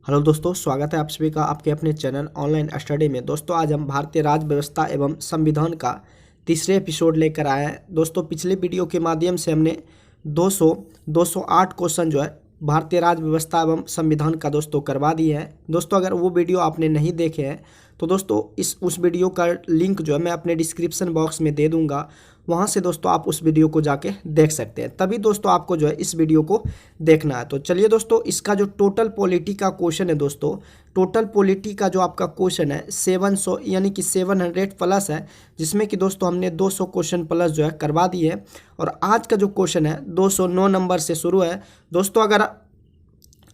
Hello दोस्तों, स्वागत है आप सभी का आपके अपने चैनल ऑनलाइन स्टडी में। दोस्तों आज हम भारतीय राज्य व्यवस्था एवं संविधान का तीसरे एपिसोड लेकर आए हैं। दोस्तों पिछले वीडियो के माध्यम से हमने 208 क्वेश्चन जो है भारतीय राज्य व्यवस्था एवं संविधान का दोस्तों करवा दिए हैं। दोस्तों अगर वो वीडियो आपने नहीं देखे हैं तो दोस्तों उस वीडियो का लिंक जो है मैं अपने डिस्क्रिप्शन बॉक्स में दे दूंगा, वहाँ से दोस्तों आप उस वीडियो को जाके देख सकते हैं। तभी दोस्तों आपको जो है इस वीडियो को देखना है। तो चलिए दोस्तों, इसका जो टोटल पॉलिटी का क्वेश्चन है दोस्तों, टोटल पॉलिटी का जो आपका क्वेश्चन है 700 यानी कि 700 प्लस है, जिसमें कि दोस्तों हमने 200 क्वेश्चन प्लस जो है करवा दिए है। और आज का जो क्वेश्चन है 209 नंबर से शुरू है। दोस्तों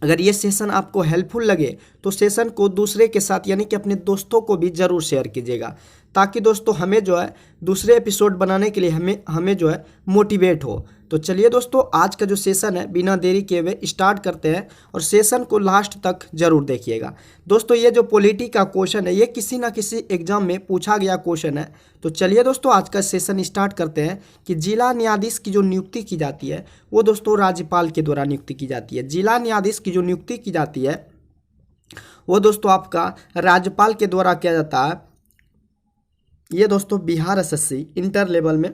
अगर ये सेशन आपको हेल्पफुल लगे तो सेशन को दूसरे के साथ यानी कि अपने दोस्तों को भी ज़रूर शेयर कीजिएगा, ताकि दोस्तों हमें जो है दूसरे एपिसोड बनाने के लिए हमें जो है मोटिवेट हो। तो चलिए दोस्तों, आज का जो सेशन है बिना देरी किए हुए स्टार्ट करते हैं और सेशन को लास्ट तक जरूर देखिएगा। दोस्तों ये जो पॉलिटी का क्वेश्चन है ये किसी ना किसी एग्जाम में पूछा गया क्वेश्चन है। तो चलिए दोस्तों आज का सेशन स्टार्ट करते हैं कि जिला न्यायाधीश की जो नियुक्ति की जाती है वो दोस्तों राज्यपाल के द्वारा नियुक्ति की जाती है। जिला न्यायाधीश की जो नियुक्ति की जाती है वो दोस्तों आपका राज्यपाल के द्वारा किया जाता है। ये दोस्तों बिहार एसएससी इंटर लेवल में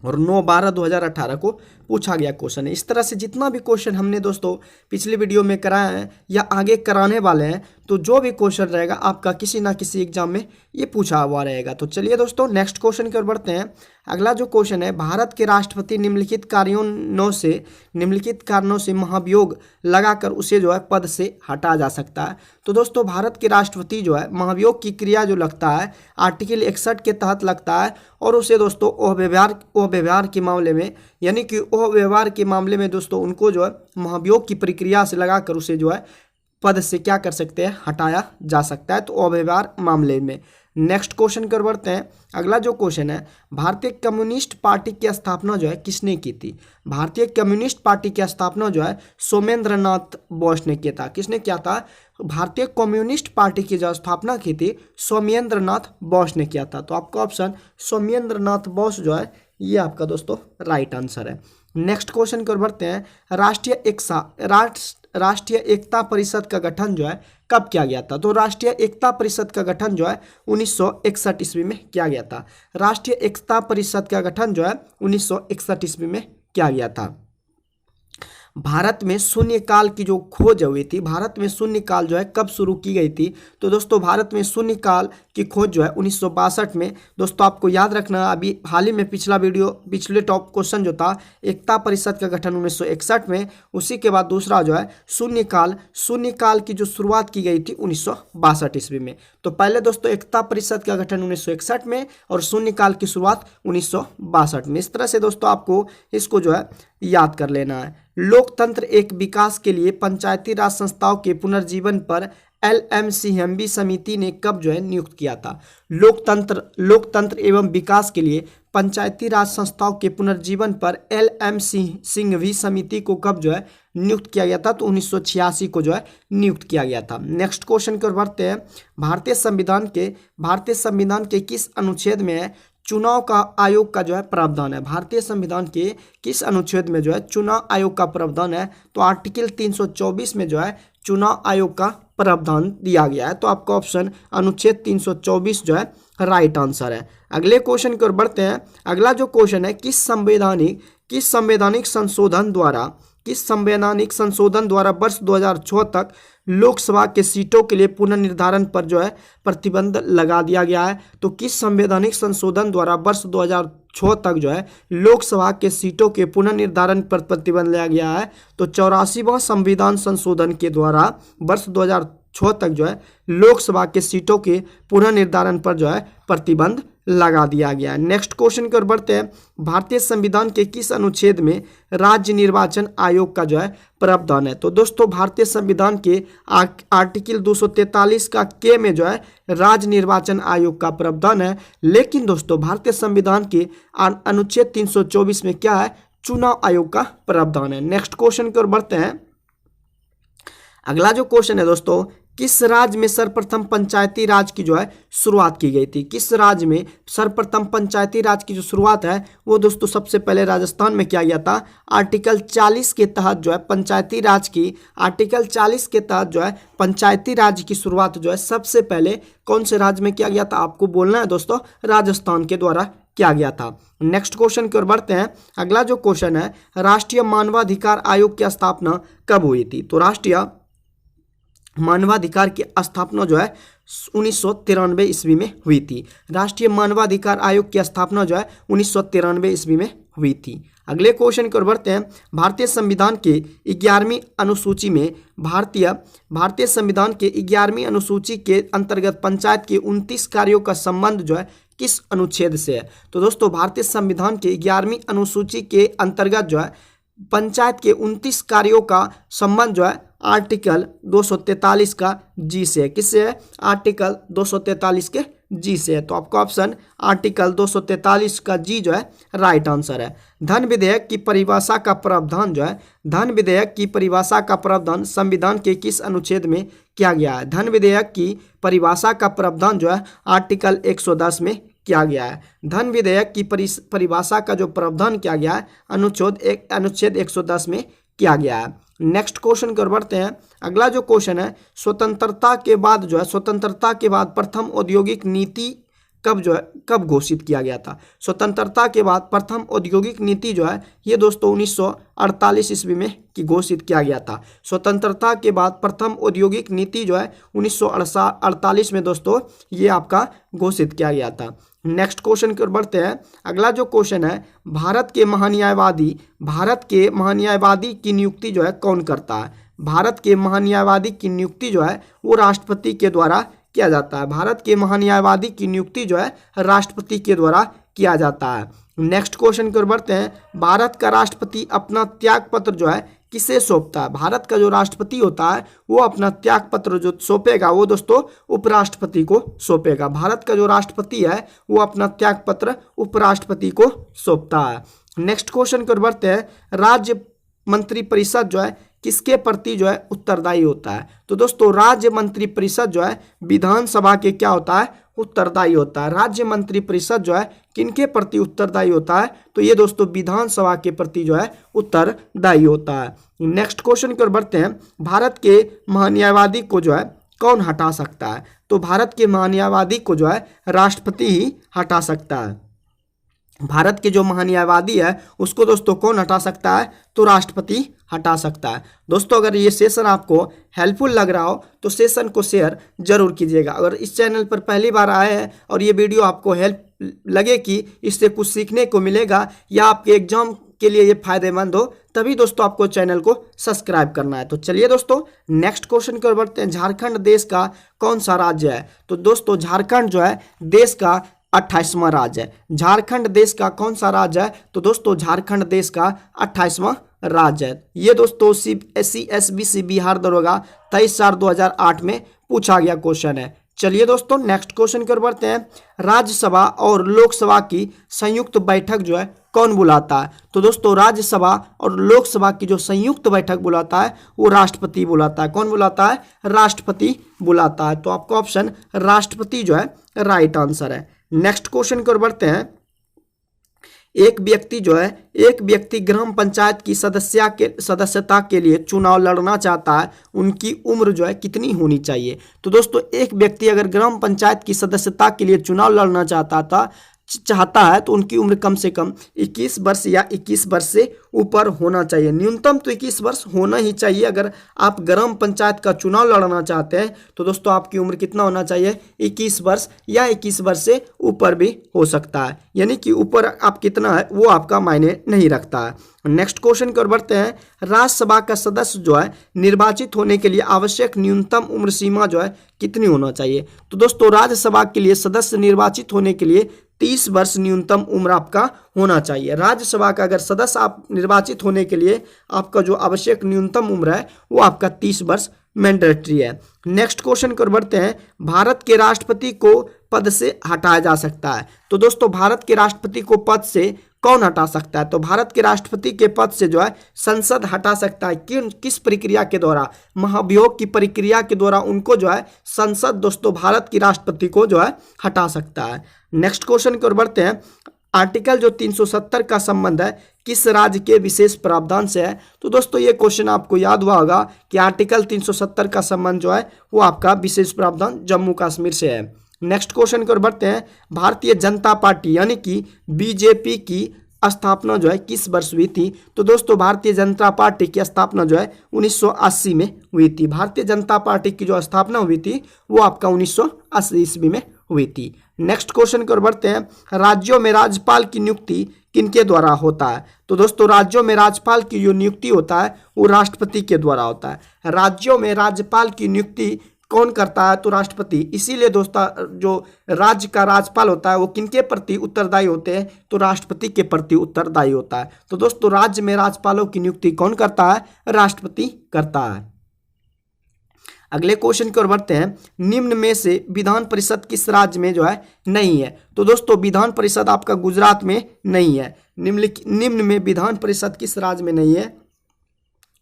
और 9/12/2018 को पूछा गया क्वेश्चन है। इस तरह से जितना भी क्वेश्चन हमने दोस्तों पिछले वीडियो में कराया है या आगे कराने वाले हैं, तो जो भी क्वेश्चन रहेगा आपका किसी ना किसी एग्जाम में ये पूछा हुआ रहेगा। तो चलिए दोस्तों नेक्स्ट क्वेश्चन की ओर बढ़ते हैं। अगला जो क्वेश्चन है, भारत के राष्ट्रपति निम्नलिखित कारणों से महाभियोग लगाकर उसे जो है पद से हटा जा सकता है। तो दोस्तों भारत के राष्ट्रपति जो है महाभियोग की क्रिया जो लगता है आर्टिकल 61 के तहत लगता है, और उसे दोस्तों व्यवहार के मामले में यानी कि व्यवहार के मामले में दोस्तों उनको जो है महाभियोग की प्रक्रिया से लगाकर उसे जो है पद से क्या कर सकते हैं, हटाया जा सकता है। तो अव्यवहार मामले में। नेक्स्ट क्वेश्चन कर बढ़ते हैं। अगला जो क्वेश्चन है, भारतीय कम्युनिस्ट पार्टी की स्थापना जो है किसने की थी? भारतीय कम्युनिस्ट पार्टी की स्थापना जो है सोमेंद्र नाथ बोस ने किया था। किसने किया था? भारतीय कम्युनिस्ट पार्टी की जो स्थापना की थी सोमेंद्र नाथ बोस ने किया था। तो आपका ऑप्शन सोमेंद्र नाथ बोस जो है ये आपका दोस्तों राइट आंसर है। नेक्स्ट क्वेश्चन की ओर बढ़ते हैं। राष्ट्रीय एकता परिषद का गठन जो है कब किया गया था? तो राष्ट्रीय एकता परिषद का गठन जो है 1961 ईस्वी में किया गया था। राष्ट्रीय एकता परिषद का गठन जो है 1961 ईस्वी में किया गया था। भारत में शून्यकाल की जो खोज हुई थी, भारत में शून्यकाल जो है कब शुरू की गई थी? तो दोस्तों भारत में शून्यकाल की खोज जो है 1962 में। दोस्तों आपको याद रखना, अभी हाल ही में पिछले टॉप क्वेश्चन जो था एकता परिषद का गठन 1961 में, उसी के बाद दूसरा जो है शून्यकाल की जो शुरुआत की गई थी 1962 ईस्वी में। तो पहले दोस्तों एकता परिषद का गठन 1961 में और शून्यकाल की शुरुआत 1962 में। इस तरह से दोस्तों आपको इसको जो है याद कर लेना है। लोकतंत्र एक विकास के लिए पंचायती राज संस्थाओं के पुनर्जीवन पर LMCMB समिति ने कब जो है नियुक्त किया था? लोकतंत्र एवं विकास के लिए पंचायती राज संस्थाओं के पुनर्जीवन पर LMCMB समिति को कब जो है नियुक्त किया गया था? तो 1986 को जो है नियुक्त किया गया था। नेक्स्ट क्वेश्चन की ओर बढ़ते हैं। भारतीय संविधान के किस अनुच्छेद में है चुनाव का आयोग का जो है प्रावधान है? भारतीय संविधान के किस अनुच्छेद में जो है चुनाव आयोग का प्रावधान है? तो आर्टिकल 324 में जो है चुनाव आयोग का प्रावधान दिया गया है। तो आपका ऑप्शन अनुच्छेद 324 जो है राइट आंसर है। अगले क्वेश्चन की ओर बढ़ते हैं। अगला जो क्वेश्चन है, किस संवैधानिक संशोधन द्वारा वर्ष 2006 तक लोकसभा के सीटों के लिए पुनर्निर्धारण पर जो है प्रतिबंध लगा दिया गया है? तो किस संवैधानिक संशोधन द्वारा वर्ष 2006 तक जो है लोकसभा के सीटों के पुनर्निर्धारण पर प्रतिबंध लिया गया है? तो 84वां संविधान संशोधन के द्वारा वर्ष 2006 तक जो है लोकसभा के सीटों के पुनर्निर्धारण पर जो है प्रतिबंध लगा दिया गया है। नेक्स्ट क्वेश्चन की ओर बढ़ते हैं। भारतीय संविधान के किस अनुच्छेद में राज्य निर्वाचन आयोग का जो है प्रावधान है? तो दोस्तों भारतीय संविधान के आर्टिकल 243 का के में जो है राज्य निर्वाचन आयोग का प्रावधान है। लेकिन दोस्तों भारतीय संविधान के अनुच्छेद 324 में क्या है? चुनाव आयोग का प्रावधान है। नेक्स्ट क्वेश्चन की ओर बढ़ते हैं। अगला जो क्वेश्चन है दोस्तों, किस राज्य में सर्वप्रथम पंचायती राज की जो है शुरुआत की गई थी? किस राज्य में सर्वप्रथम पंचायती राज की जो शुरुआत है वो दोस्तों सबसे पहले राजस्थान में किया गया था। आर्टिकल 40 के तहत जो है पंचायती राज की, आर्टिकल 40 के तहत जो है पंचायती राज की शुरुआत जो है सबसे पहले कौन से राज्य में किया गया था? आपको बोलना है दोस्तों, राजस्थान के द्वारा किया गया था। नेक्स्ट क्वेश्चन की ओर बढ़ते हैं। अगला जो क्वेश्चन है, राष्ट्रीय मानवाधिकार आयोग की स्थापना कब हुई थी? तो राष्ट्रीय मानवाधिकार की स्थापना जो है 1993 ईस्वी में हुई थी। राष्ट्रीय मानवाधिकार आयोग की स्थापना जो है 1993 ईस्वी में हुई थी। अगले क्वेश्चन की ओर बढ़ते हैं। भारतीय संविधान के 11वीं अनुसूची में भारतीय संविधान के 11वीं अनुसूची के अंतर्गत पंचायत के 29 कार्यों का संबंध जो है किस अनुच्छेद से है? तो दोस्तों भारतीय संविधान के 11वीं अनुसूची के अंतर्गत जो है पंचायत के 29 कार्यों का संबंध जो है आर्टिकल 243 का जी से है। किससे है? आर्टिकल 243 के जी से है। तो आपका ऑप्शन आर्टिकल 243 का जी जो है राइट आंसर है। धन विधेयक की परिभाषा का प्रावधान जो है, धन विधेयक की परिभाषा का प्रावधान संविधान के किस अनुच्छेद में किया गया है? धन विधेयक की परिभाषा का प्रावधान जो है आर्टिकल 110 में किया गया है। धन विधेयक की परिभाषा का जो प्रावधान किया गया है अनुच्छेद 110 में किया गया है। नेक्स्ट क्वेश्चन की ओर बढ़ते हैं। अगला जो क्वेश्चन है, स्वतंत्रता के बाद जो है, स्वतंत्रता के बाद प्रथम औद्योगिक नीति कब घोषित किया गया था? स्वतंत्रता के बाद प्रथम औद्योगिक नीति जो है ये दोस्तों 1948 ईस्वी में की घोषित किया गया था। स्वतंत्रता के बाद प्रथम औद्योगिक नीति जो है 1948 में दोस्तों ये आपका घोषित किया गया था। नेक्स्ट क्वेश्चन की ओर बढ़ते हैं। अगला जो क्वेश्चन है, भारत के महान्यायवादी की नियुक्ति जो है कौन करता है? भारत के महान्यायवादी की नियुक्ति जो है वो राष्ट्रपति के द्वारा किया जाता है। भारत के महान्यायवादी की नियुक्ति जो है राष्ट्रपति के द्वारा किया जाता है। नेक्स्ट क्वेश्चन की ओर बढ़ते हैं। भारत का राष्ट्रपति अपना त्यागपत्र जो है किसे सौंपता है? भारत का जो राष्ट्रपति होता है वो अपना त्यागपत्र जो सौंपेगा वो दोस्तों उपराष्ट्रपति को सौंपेगा। भारत का जो राष्ट्रपति है वो अपना त्यागपत्र उपराष्ट्रपति को सौंपता है। नेक्स्ट क्वेश्चन की ओर बढ़ते हैं। राज्य मंत्रिपरिषद जो है किसके प्रति जो है उत्तरदायी होता है? तो दोस्तों राज्य मंत्रिपरिषद जो है विधानसभा के क्या होता है? उत्तरदायी होता है। राज्य मंत्रिपरिषद जो है किनके प्रति उत्तरदायी होता है? तो ये दोस्तों विधानसभा के प्रति जो है उत्तरदायी होता है। नेक्स्ट क्वेश्चन की ओर बढ़ते हैं। भारत के महान्यायवादी को जो है कौन हटा सकता है? तो भारत के महान्यायवादी को जो है राष्ट्रपति ही हटा सकता है। भारत के जो महान्यायवादी है उसको दोस्तों कौन हटा सकता है? तो राष्ट्रपति हटा सकता है। दोस्तों अगर ये सेशन आपको हेल्पफुल लग रहा हो तो सेशन को शेयर जरूर कीजिएगा। अगर इस चैनल पर पहली बार आए हैं और ये वीडियो आपको हेल्प लगे कि इससे कुछ सीखने को मिलेगा या आपके एग्जाम के लिए ये फायदेमंद हो, तभी दोस्तों आपको चैनल को सब्सक्राइब करना है। तो चलिए दोस्तों नेक्स्ट क्वेश्चन की ओर बढ़ते हैं। झारखंड देश का कौन सा राज्य है? तो दोस्तों झारखंड जो है देश का 28वां राज्य है। झारखंड देश का कौन सा राज्य है? तो दोस्तों झारखंड देश का 28वां राज्य है। ये दोस्तों CSBC बिहार दरोगा 23/4/2008 में पूछा गया क्वेश्चन है। चलिए दोस्तों नेक्स्ट क्वेश्चन की ओर बढ़ते हैं। राज्यसभा और लोकसभा की संयुक्त बैठक जो है कौन बुलाता है? तो दोस्तों राज्यसभा और लोकसभा की जो संयुक्त बैठक बुलाता है वो राष्ट्रपति बुलाता है। कौन बुलाता है? राष्ट्रपति बुलाता है। तो आपका ऑप्शन राष्ट्रपति जो है राइट आंसर है। नेक्स्ट क्वेश्चन की ओर बढ़ते हैं। एक व्यक्ति ग्राम पंचायत की सदस्यता के लिए चुनाव लड़ना चाहता है, उनकी उम्र जो है कितनी होनी चाहिए? तो दोस्तों एक व्यक्ति अगर ग्राम पंचायत की सदस्यता के लिए चुनाव लड़ना चाहता है तो उनकी उम्र कम से कम 21 वर्ष या 21 वर्ष से ऊपर होना चाहिए। न्यूनतम तो 21 वर्ष होना ही चाहिए। अगर आप ग्राम पंचायत का चुनाव लड़ना चाहते हैं तो दोस्तों आपकी उम्र कितना होना चाहिए? 21 वर्ष या 21 वर्ष से ऊपर भी हो सकता है, यानी कि ऊपर आप कितना है वो आपका मायने नहीं रखता है। नेक्स्ट क्वेश्चन की ओर बढ़ते हैं। राज्यसभा का सदस्य जो है निर्वाचित होने के लिए आवश्यक न्यूनतम उम्र सीमा जो है कितनी होना चाहिए? तो दोस्तों राज्यसभा के लिए सदस्य निर्वाचित होने के लिए 30 वर्ष न्यूनतम उम्र आपका होना चाहिए। राज्यसभा का अगर सदस्य आप निर्वाचित होने के लिए आपका जो आवश्यक न्यूनतम उम्र है वो आपका 30 वर्ष मैंडेटरी है। नेक्स्ट क्वेश्चन की ओर बढ़ते हैं। भारत के राष्ट्रपति को पद से हटाया जा सकता है। तो दोस्तों भारत के राष्ट्रपति को पद से कौन हटा सकता है? तो भारत के राष्ट्रपति के पद से जो है संसद हटा सकता है। किस प्रक्रिया के द्वारा? महाभियोग की प्रक्रिया के द्वारा उनको जो है संसद दोस्तों भारत की राष्ट्रपति को जो है हटा सकता है। नेक्स्ट क्वेश्चन की ओर बढ़ते हैं। आर्टिकल जो 370 का संबंध है किस राज्य के विशेष प्रावधान से है? तो दोस्तों ये क्वेश्चन आपको याद हुआ होगा कि आर्टिकल 370 का संबंध जो है वो आपका विशेष प्रावधान जम्मू कश्मीर से है। नेक्स्ट क्वेश्चन की ओर बढ़ते हैं। भारतीय जनता पार्टी यानी कि बीजेपी की स्थापना जो है किस वर्ष हुई थी? तो दोस्तों भारतीय जनता पार्टी की स्थापना जो है 1980 में हुई थी। भारतीय जनता पार्टी की जो स्थापना हुई थी वो आपका 1980 ईस्वी में हुई थी। नेक्स्ट क्वेश्चन की ओर बढ़ते हैं। राज्यों में राज्यपाल की नियुक्ति किनके द्वारा होता है? तो दोस्तों राज्यों में राज्यपाल की जो नियुक्ति होता है वो राष्ट्रपति के द्वारा होता है। राज्यों में राज्यपाल की नियुक्ति कौन करता है? तो राष्ट्रपति। इसीलिए दोस्तों जो राज्य का राज्यपाल होता है वो किनके प्रति उत्तरदायी होते हैं? तो राष्ट्रपति के प्रति उत्तरदायी होता है। तो दोस्तों राज्य में राज्यपालों की नियुक्ति कौन करता है? राष्ट्रपति करता है। अगले क्वेश्चन की ओर बढ़ते हैं। निम्न में से विधान परिषद किस राज्य में जो है नहीं है? तो दोस्तों विधान परिषद आपका गुजरात में नहीं है। निम्न में विधान परिषद किस राज्य में नहीं है?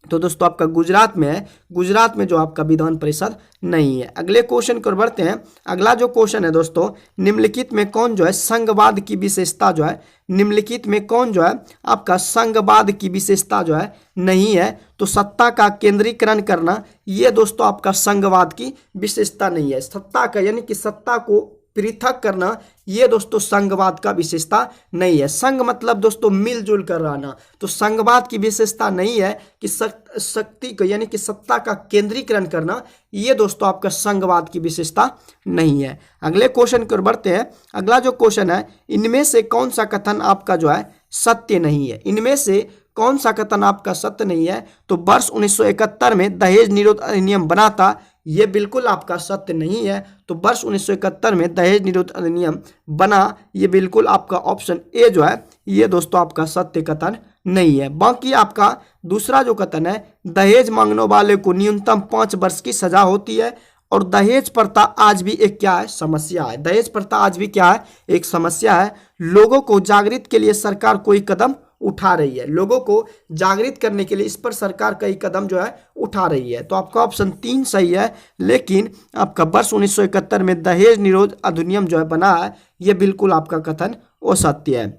तो दोस्तों आपका गुजरात में है। गुजरात में जो आपका विधान परिषद नहीं है। अगले क्वेश्चन की ओर बढ़ते हैं। अगला जो क्वेश्चन है दोस्तों, निम्नलिखित में कौन जो है संघवाद की विशेषता जो है, निम्नलिखित में कौन जो है आपका संघवाद की विशेषता जो है नहीं है? तो सत्ता का केंद्रीकरण करना ये दोस्तों आपका संघवाद की विशेषता नहीं है। सत्ता का यानी कि सत्ता को पृथक करना ये दोस्तों संघवाद का विशेषता नहीं है। संघ मतलब दोस्तों मिलजुल कर रहना। तो संघवाद की विशेषता नहीं है कि शक्ति को यानी कि सत्ता का केंद्रीकरण करना ये दोस्तों आपका संघवाद की विशेषता नहीं है। अगले क्वेश्चन की ओर बढ़ते हैं। अगला जो क्वेश्चन है, इनमें से कौन सा कथन आपका जो है सत्य नहीं है? इनमें से कौन सा कथन आपका सत्य नहीं है? तो वर्ष 1971 में दहेज निरोध अधिनियम बना था, ये बिल्कुल आपका सत्य नहीं है। तो वर्ष 1971 में दहेज निरोध अधिनियम बना, ये बिल्कुल आपका ऑप्शन ए जो है ये दोस्तों आपका सत्य कथन नहीं है। बाकी आपका दूसरा जो कथन है, दहेज मांगने वाले को न्यूनतम 5 वर्ष की सजा होती है। और दहेज प्रथा आज भी एक क्या है? समस्या है। दहेज प्रथा आज भी क्या है? एक समस्या है। लोगों को जागृत के लिए सरकार कोई कदम उठा रही है। लोगों को जागृत करने के लिए इस पर सरकार कई कदम जो है उठा रही है। तो आपका ऑप्शन 3 सही है। लेकिन आपका वर्ष 1971 में दहेज निरोध अधिनियम जो है बना है, ये बिल्कुल आपका कथन असत्य है।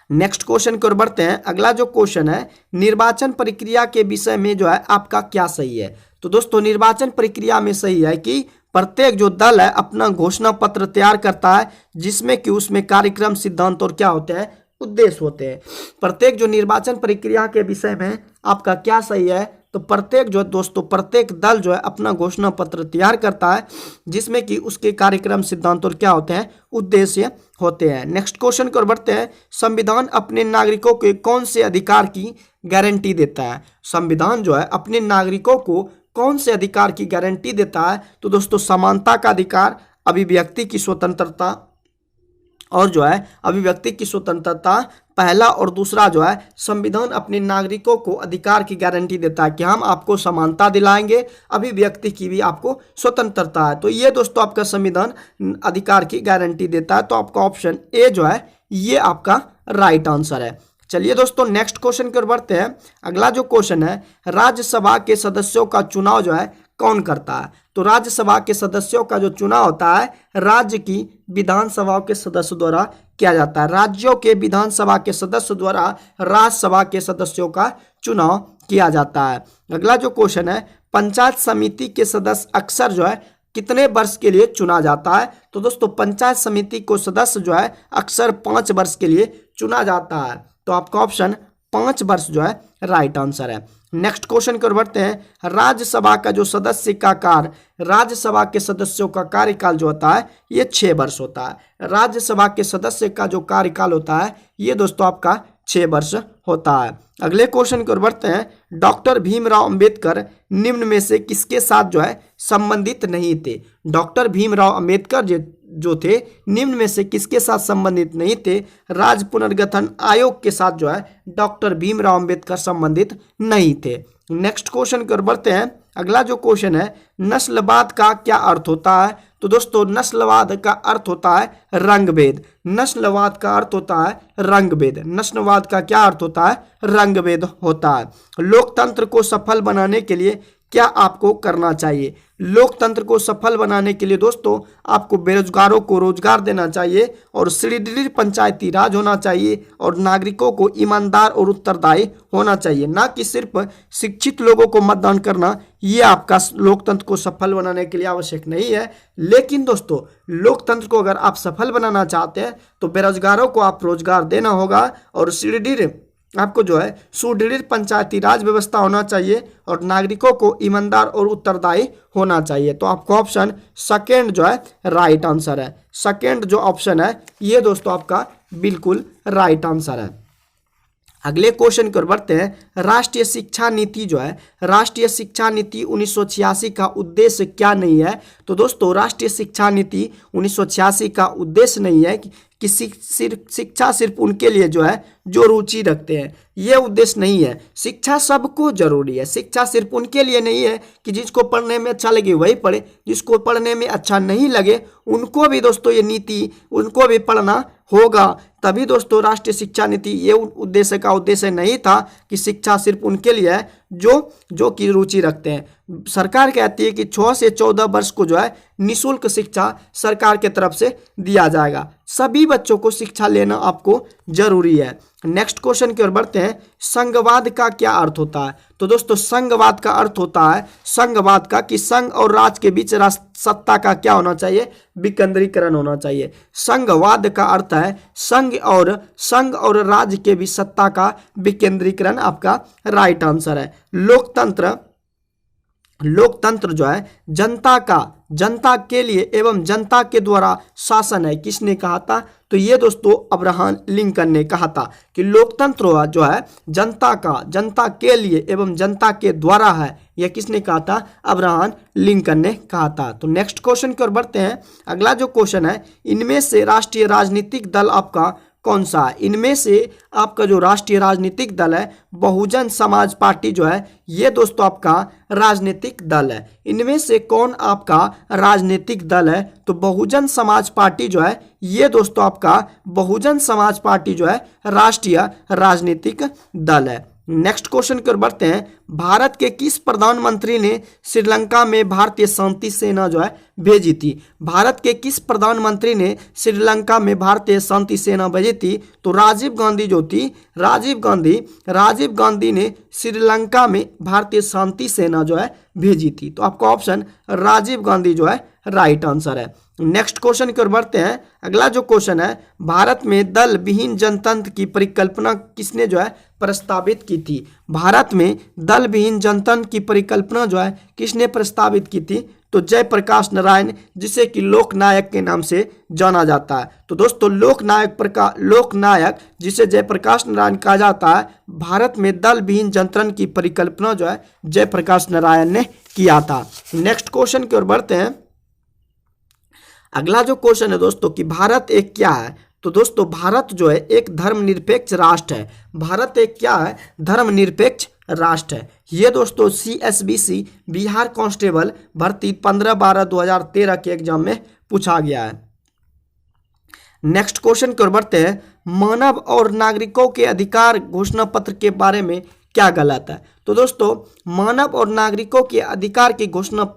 नेक्स्ट क्वेश्चन की ओर बढ़ते हैं। अगला जो क्वेश्चन है, निर्वाचन प्रक्रिया के विषय में जो है आपका क्या सही है? तो दोस्तों निर्वाचन प्रक्रिया में सही है कि प्रत्येक जो दल है अपना घोषणा पत्र तैयार करता है, जिसमें कि उसमें कार्यक्रम, सिद्धांत और क्या होते हैं? उद्देश्य होते हैं। प्रत्येक जो निर्वाचन प्रक्रिया के विषय में आपका क्या सही है? तो प्रत्येक जो दोस्तों प्रत्येक दल जो है अपना घोषणा पत्र तैयार करता है, जिसमें कि उसके कार्यक्रम, सिद्धांत और क्या होते हैं? उद्देश्य होते हैं। नेक्स्ट क्वेश्चन की ओर बढ़ते हैं। संविधान अपने नागरिकों के कौन से अधिकार की गारंटी देता है? संविधान जो है अपने नागरिकों को कौन से अधिकार की गारंटी देता है? तो दोस्तों समानता का अधिकार, अभिव्यक्ति की स्वतंत्रता और जो है अभिव्यक्ति की स्वतंत्रता पहला, और दूसरा जो है संविधान अपने नागरिकों को अधिकार की गारंटी देता है कि हम आपको समानता दिलाएंगे, अभिव्यक्ति की भी आपको स्वतंत्रता है। तो ये दोस्तों आपका संविधान अधिकार की गारंटी देता है। तो आपका ऑप्शन ए जो है ये आपका राइट आंसर है। चलिए दोस्तों नेक्स्ट क्वेश्चन की ओर बढ़ते हैं। अगला जो क्वेश्चन है, राज्यसभा के सदस्यों का चुनाव जो है कौन करता है? तो राज्यसभा के सदस्यों का जो चुनाव होता है राज्य की विधानसभाओं के सदस्यों द्वारा किया जाता है। राज्यों के विधानसभा के सदस्य द्वारा राज्यसभा के सदस्यों का चुनाव किया जाता है। अगला जो क्वेश्चन है, पंचायत समिति के सदस्य अक्सर जो है कितने वर्ष के लिए चुना जाता है? तो दोस्तों पंचायत समिति को सदस्य जो है अक्सर 5 वर्ष के लिए चुना जाता है। तो आपका ऑप्शन 5 वर्ष जो है राइट आंसर है। नेक्स्ट क्वेश्चन की ओर बढ़ते हैं। राज्यसभा का जो सदस्य का कार्य, राज्यसभा के सदस्यों का कार्यकाल जो होता है ये 6 वर्ष होता है। राज्यसभा के सदस्य का जो कार्यकाल होता है ये दोस्तों आपका 6 वर्ष होता है। अगले क्वेश्चन की ओर बढ़ते हैं। डॉक्टर भीमराव अंबेडकर निम्न में से किसके साथ जो है संबंधित नहीं थे? डॉक्टर भीमराव अंबेडकर जो थे निम्न में से किसके साथ संबंधित नहीं थे? राज्य पुनर्गठन आयोग के साथ जो है डॉक्टर भीमराव अंबेडकर संबंधित नहीं थे। नेक्स्ट क्वेश्चन की ओर बढ़ते हैं। अगला जो क्वेश्चन है, नस्लवाद का क्या अर्थ होता है? तो दोस्तों नस्लवाद का अर्थ होता है रंगभेद। नस्लवाद का अर्थ होता है रंगभेद। नस्लवाद का क्या अर्थ होता है? रंगभेद होता है। लोकतंत्र को सफल बनाने के लिए क्या आपको करना चाहिए? लोकतंत्र को सफल बनाने के लिए दोस्तों आपको बेरोजगारों को रोजगार देना चाहिए और सुदृढ़ पंचायती राज होना चाहिए और नागरिकों को ईमानदार और उत्तरदायी होना चाहिए, ना कि सिर्फ शिक्षित लोगों को मतदान करना। ये आपका लोकतंत्र को सफल बनाने के लिए आवश्यक नहीं है। लेकिन दोस्तों लोकतंत्र को अगर आप सफल बनाना चाहते हैं तो बेरोजगारों को आप रोजगार देना होगा और सुदृढ़ आपको जो है सुदृढ़ पंचायती राज व्यवस्था होना चाहिए और नागरिकों को ईमानदार और उत्तरदायी होना चाहिए। तो आपको ऑप्शन सेकेंड जो है राइट आंसर है। सेकेंड जो ऑप्शन है ये दोस्तों आपका बिल्कुल राइट आंसर है। अगले क्वेश्चन की ओर बढ़ते हैं। राष्ट्रीय शिक्षा नीति जो है, राष्ट्रीय शिक्षा नीति 1986 का उद्देश्य क्या नहीं है? तो दोस्तों राष्ट्रीय शिक्षा नीति 1986 का उद्देश्य नहीं है कि शिक्षा सिर्फ उनके लिए जो है जो रुचि रखते हैं, ये उद्देश्य नहीं है। शिक्षा सबको जरूरी है। शिक्षा सिर्फ उनके लिए नहीं है कि जिसको पढ़ने में अच्छा लगे वही पढ़े, जिसको पढ़ने में अच्छा नहीं लगे उनको भी दोस्तों ये नीति उनको भी पढ़ना होगा। तभी दोस्तों राष्ट्रीय शिक्षा नीति ये उद्देश्य का उद्देश्य नहीं था कि शिक्षा सिर्फ उनके लिए है जो कि रुचि रखते हैं। सरकार कहती है कि 6 से 14 वर्ष को जो है निःशुल्क शिक्षा सरकार के तरफ से दिया जाएगा। सभी बच्चों को शिक्षा लेना आपको जरूरी है। नेक्स्ट क्वेश्चन की ओर बढ़ते हैं। संघवाद का क्या अर्थ होता है? तो दोस्तों संघवाद का अर्थ होता है संघवाद का कि संघ और राज्य के बीच सत्ता का क्या होना चाहिए? विकेंद्रीकरण होना चाहिए। संघवाद का अर्थ है संघ और राज्य के बीच सत्ता का विकेंद्रीकरण आपका राइट आंसर है। लोकतंत्र जो है जनता के लिए एवं जनता के द्वारा शासन है। किसने कहा था? तो ये दोस्तों अब्राहम लिंकन ने कहा था कि लोकतंत्र जो है जनता के लिए एवं जनता के द्वारा है। यह किसने कहा था? अब्राहम लिंकन ने कहा था। तो नेक्स्ट क्वेश्चन की ओर बढ़ते हैं। अगला जो क्वेश्चन है, इनमें से राष्ट्रीय राजनीतिक दल आपका कौन सा है? इनमें से आपका जो राष्ट्रीय राजनीतिक दल है बहुजन समाज पार्टी जो है ये दोस्तों आपका राजनीतिक दल है। इनमें से कौन आपका राजनीतिक दल है? तो बहुजन समाज पार्टी जो है ये दोस्तों आपका बहुजन समाज पार्टी जो है राष्ट्रीय राजनीतिक दल है। नेक्स्ट क्वेश्चन की ओर बढ़ते हैं। भारत के किस प्रधानमंत्री ने श्रीलंका में भारतीय शांति सेना जो है भेजी थी? भारत के किस प्रधानमंत्री ने श्रीलंका में भारतीय शांति सेना भेजी थी? तो राजीव गांधी जो थी राजीव गांधी ने श्रीलंका में भारतीय शांति सेना जो है भेजी थी। तो आपका ऑप्शन राजीव गांधी जो है राइट आंसर है। नेक्स्ट क्वेश्चन की ओर बढ़ते हैं। अगला जो क्वेश्चन है, भारत में दल विहीन जनतंत्र की परिकल्पना किसने जो है प्रस्तावित की थी? भारत में दल विहीन जनतंत्र की परिकल्पना जो है किसने प्रस्तावित की थी? तो जयप्रकाश नारायण, जिसे कि लोकनायक के नाम से जाना जाता है। तो दोस्तों लोकनायक जिसे जयप्रकाश नारायण कहा जाता है, भारत में दल विहीन जनतंत्र की परिकल्पना जो है जयप्रकाश नारायण ने किया था। नेक्स्ट क्वेश्चन की ओर बढ़ते हैं। अगला जो क्वेश्चन है दोस्तों कि भारत एक क्या है? तो दोस्तों भारत जो है एक धर्मनिरपेक्ष राष्ट्र है। भारत एक क्या है? धर्मनिरपेक्ष राष्ट्र है। ये दोस्तों CSBC बिहार कांस्टेबल भर्ती 15/12/2013 के एग्जाम में पूछा गया है। नेक्स्ट क्वेश्चन की ओर बढ़ते हैं। मानव और नागरिकों के अधिकार घोषणा पत्र के बारे में क्या गलत है? तो दोस्तों मानव और नागरिकों के अधिकार की घोषणा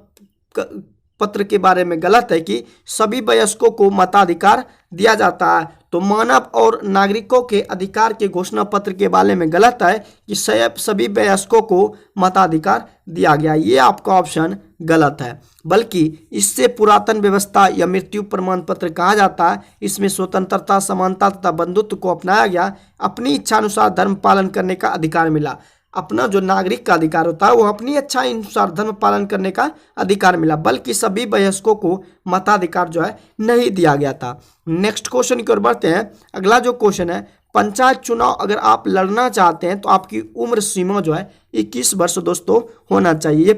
पत्र के बारे में गलत है कि सभी वयस्कों को मताधिकार दिया जाता है। तो मानव और नागरिकों के अधिकार के घोषणा पत्र के बारे में गलत है कि सभी वयस्कों को मताधिकार दिया गया। ये आपका ऑप्शन गलत है, बल्कि इससे पुरातन व्यवस्था या मृत्यु प्रमाण पत्र कहा जाता है। इसमें स्वतंत्रता, समानता तथा बंधुत्व को अपनाया गया। अपनी इच्छा अनुसार धर्म पालन करने का अधिकार मिला। अपना जो नागरिक का अधिकार होता है वो अपनी इच्छा अनुसार धर्म पालन करने का अधिकार मिला, बल्कि सभी वयस्कों को मताधिकार जो है नहीं दिया गया था। नेक्स्ट क्वेश्चन की ओर बढ़ते हैं। अगला जो क्वेश्चन है, पंचायत चुनाव अगर आप लड़ना चाहते हैं तो आपकी उम्र सीमा जो है 21 वर्ष दोस्तों होना चाहिए। ये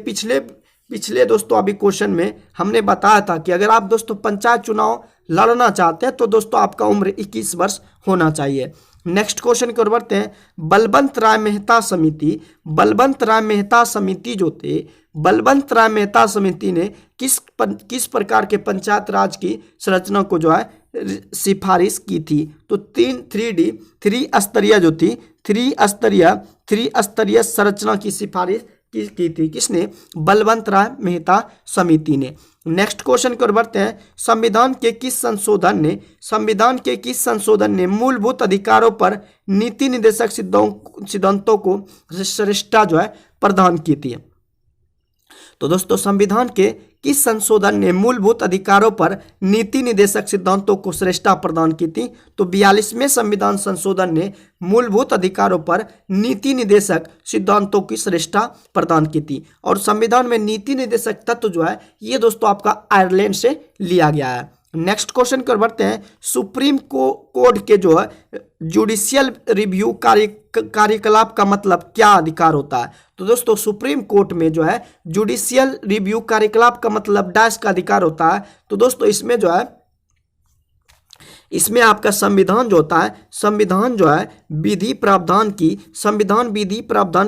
पिछले दोस्तों अभी क्वेश्चन में हमने बताया था कि अगर आप दोस्तों पंचायत चुनाव लड़ना चाहते हैं तो दोस्तों आपका उम्र 21 वर्ष होना चाहिए। नेक्स्ट क्वेश्चन की ओर बढ़ते हैं। बलवंत राय मेहता समिति, बलवंत राय मेहता समिति जो थे, बलवंत राय मेहता समिति ने किस प्रकार के पंचायत राज की संरचना को जो है सिफारिश की थी? तो 3D 3 स्तरीय जो थी, 3 स्तरीय संरचना की सिफारिश की थी किसने? बलवंत राय मेहता समिति ने। नेक्स्ट क्वेश्चन की ओर बढ़ते हैं। संविधान के किस संशोधन ने मूलभूत अधिकारों पर नीति निर्देशक सिद्धांतों को श्रेष्ठता जो है प्रदान की थी? तो दोस्तों संविधान के किस संशोधन ने मूलभूत अधिकारों पर नीति निर्देशक सिद्धांतों को श्रेष्ठता प्रदान की थी? तो 42वें संविधान संशोधन ने मूलभूत अधिकारों पर नीति निर्देशक सिद्धांतों की श्रेष्ठता प्रदान की थी। और संविधान में नीति निर्देशक तत्व जो है ये दोस्तों आपका आयरलैंड से लिया गया है। नेक्स्ट क्वेश्चन की ओर बढ़ते हैं। सुप्रीम कोर्ट के जो है जुडिशियल रिव्यू कार्यकलाप का मतलब क्या अधिकार होता है? तो दोस्तों सुप्रीम कोर्ट में जो है जुडिशियल रिव्यू कार्यकलाप का मतलब डैश का अधिकार होता है। तो दोस्तों इसमें जो है, इसमें आपका संविधान जो होता है, संविधान जो है विधि प्रावधान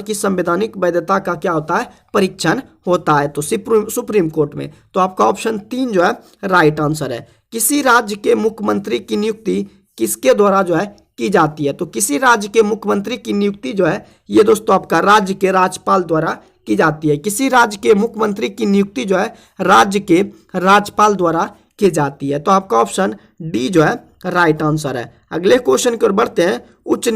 की संवैधानिक वैधता का क्या होता है? परीक्षण होता है। तो सुप्रीम कोर्ट में। तो आपका ऑप्शन 3 जो है राइट आंसर है। किसी राज्य के मुख्यमंत्री की नियुक्ति किसके द्वारा जो है की जाती है? तो किसी राज्य के मुख्यमंत्री की नियुक्ति जो है ये दोस्तों आपका राज्य के राज्यपाल द्वारा की जाती है। किसी राज्य के मुख्यमंत्री की नियुक्ति जो है राज्य के राज्यपाल द्वारा की जाती है। तो आपका ऑप्शन डी जो है राइट आंसर है। अगले क्वेश्चन की ओर बढ़ते हैं। उच्च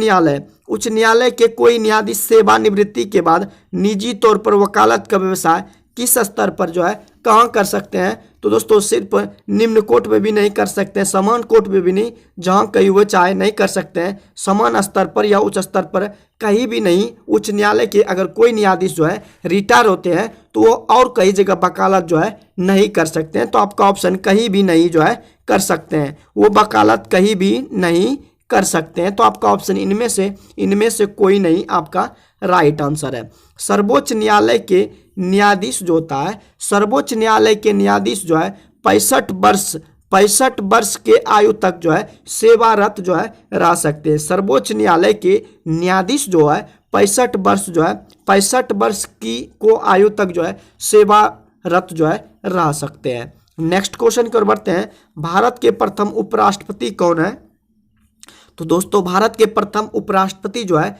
न्यायालय के कोई न्यायाधीश सेवानिवृत्ति के बाद निजी तौर पर वकालत का व्यवसाय किस स्तर पर जो है कहाँ कर सकते हैं? तो दोस्तों सिर्फ निम्न कोर्ट में भी नहीं कर सकते हैं, समान कोर्ट में भी नहीं, जहाँ कहीं वो चाहे नहीं कर सकते हैं। समान स्तर पर या उच्च स्तर पर कहीं भी नहीं। उच्च न्यायालय के अगर कोई न्यायाधीश जो है रिटायर होते हैं तो वो और कई जगह वकालत जो है नहीं कर सकते हैं। तो आपका ऑप्शन कहीं भी नहीं जो है कर सकते हैं, वो वकालत कहीं भी नहीं कर सकते हैं। तो आपका ऑप्शन इनमें से कोई नहीं आपका राइट आंसर है। सर्वोच्च न्यायालय के न्यायाधीश जो होता है, सर्वोच्च न्यायालय के न्यायाधीश जो है 65 वर्ष के आयु तक जो है सेवारत जो है रह सकते हैं। सर्वोच्च न्यायालय के न्यायाधीश जो है 65 वर्ष की को आयु तक जो है सेवारत जो है रह सकते हैं। नेक्स्ट क्वेश्चन की ओर बढ़ते हैं। भारत के प्रथम उपराष्ट्रपति कौन है? तो दोस्तों भारत के प्रथम उपराष्ट्रपति जो है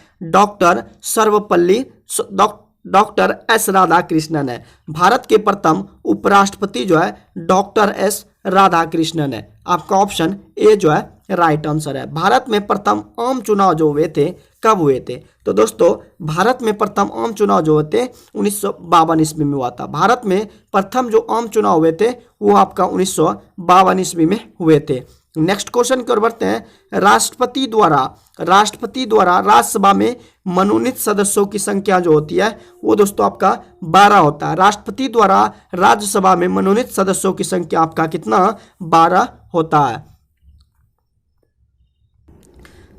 डॉक्टर एस राधाकृष्णन है। भारत के प्रथम उपराष्ट्रपति जो है डॉक्टर एस राधाकृष्णन है। आपका ऑप्शन ए जो है राइट आंसर है। भारत में प्रथम आम चुनाव जो हुए थे कब हुए थे? तो दोस्तों भारत में प्रथम आम चुनाव जो हुए थे 1952 ईस्वी में हुआ था। भारत में प्रथम जो आम चुनाव हुए थे वो आपका 1952 ईस्वी में हुए थे। नेक्स्ट क्वेश्चन की ओर बढ़ते हैं। राष्ट्रपति द्वारा राज्यसभा में मनोनीत सदस्यों की संख्या जो होती है वो दोस्तों आपका 12 होता है। राष्ट्रपति द्वारा राज्यसभा में मनोनीत सदस्यों की संख्या आपका कितना? 12 होता है।